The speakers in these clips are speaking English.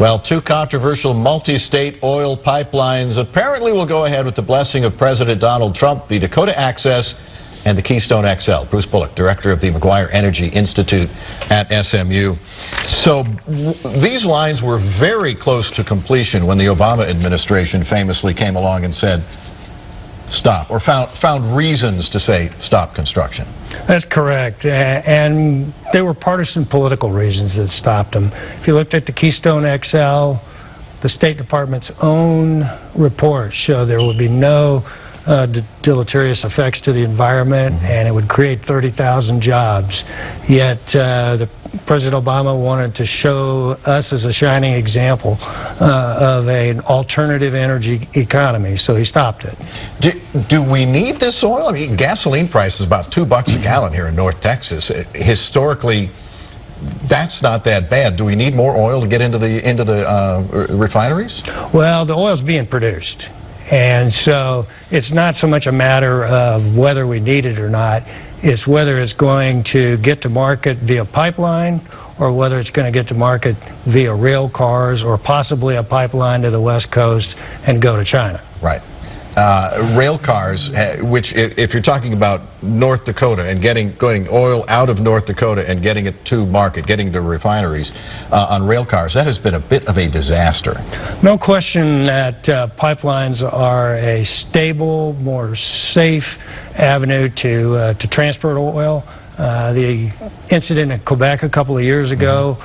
Well, two controversial multi-state oil pipelines apparently will go ahead with the blessing of President Donald Trump, the Dakota Access and the Keystone XL. Bruce Bullock, director of the Maguire Energy Institute at SMU. So these lines were very close to completion when the Obama administration famously came along and said, stop, or found reasons to say stop construction. That's correct, and they were partisan political reasons that stopped them. If you looked at the Keystone XL, the State Department's own reports show there would be no deleterious effects to the environment, and it would create 30,000 jobs. Yet President Obama wanted to show us as a shining example of an alternative energy economy, so he stopped it. Do we need this oil? I mean, gasoline price is about $2 a gallon here in North Texas. Historically, that's not that bad. Do we need more oil to get into the refineries? Well, the oil's being produced. And so it's not so much a matter of whether we need it or not, it's whether it's going to get to market via pipeline or whether it's going to get to market via rail cars or possibly a pipeline to the West Coast and go to China. Right. Rail cars, which if you're talking about North Dakota and going oil out of North Dakota and getting it to market, getting to refineries on rail cars, that has been a bit of a disaster. No question that pipelines are a stable, more safe avenue to transport oil. The incident in Quebec a couple of years ago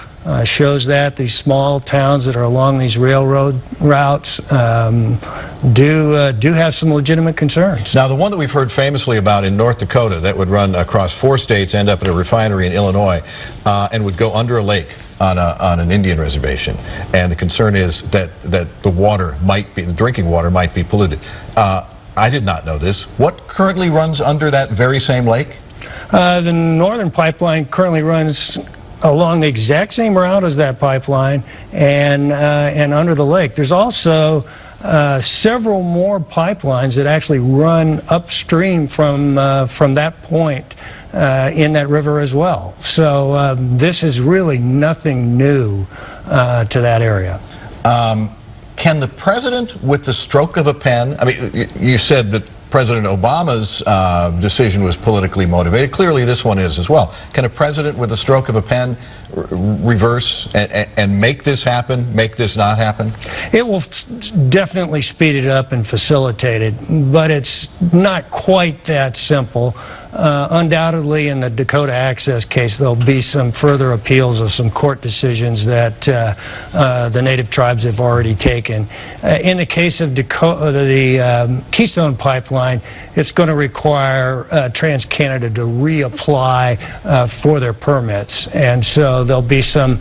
shows that these small towns that are along these railroad routes do have some legitimate concerns. Now, the one that we've heard famously about in North Dakota that would run across 4 states, end up at a refinery in Illinois, and would go under a lake on an Indian reservation, and the concern is that the water might be, the drinking water might be polluted. I did not know this. What currently runs under that very same lake? The Northern Pipeline currently runs along the exact same route as that pipeline and under the lake. There's also several more pipelines that actually run upstream from that point in that river as well. So this is really nothing new to that area. Can the president, with the stroke of a pen, I mean, you said that President Obama's decision was politically motivated. Clearly this one is as well. Can a president with a stroke of a pen reverse and make this happen, make this not happen? It will definitely speed it up and facilitate it, but it's not quite that simple. Undoubtedly in the Dakota Access case there'll be some further appeals of some court decisions that the native tribes have already taken. In the case of the Keystone Pipeline, it's going to require TransCanada to reapply for their permits, and so there'll be some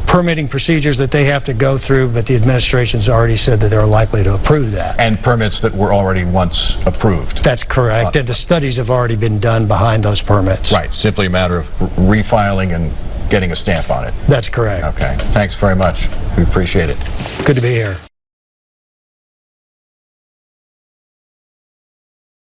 permitting procedures that they have to go through, but the administration's already said that they're likely to approve that. And permits that were already once approved. That's correct, and the studies have already been done behind those permits. Right, simply a matter of refiling and getting a stamp on it. That's correct. Okay, thanks very much. We appreciate it. Good to be here.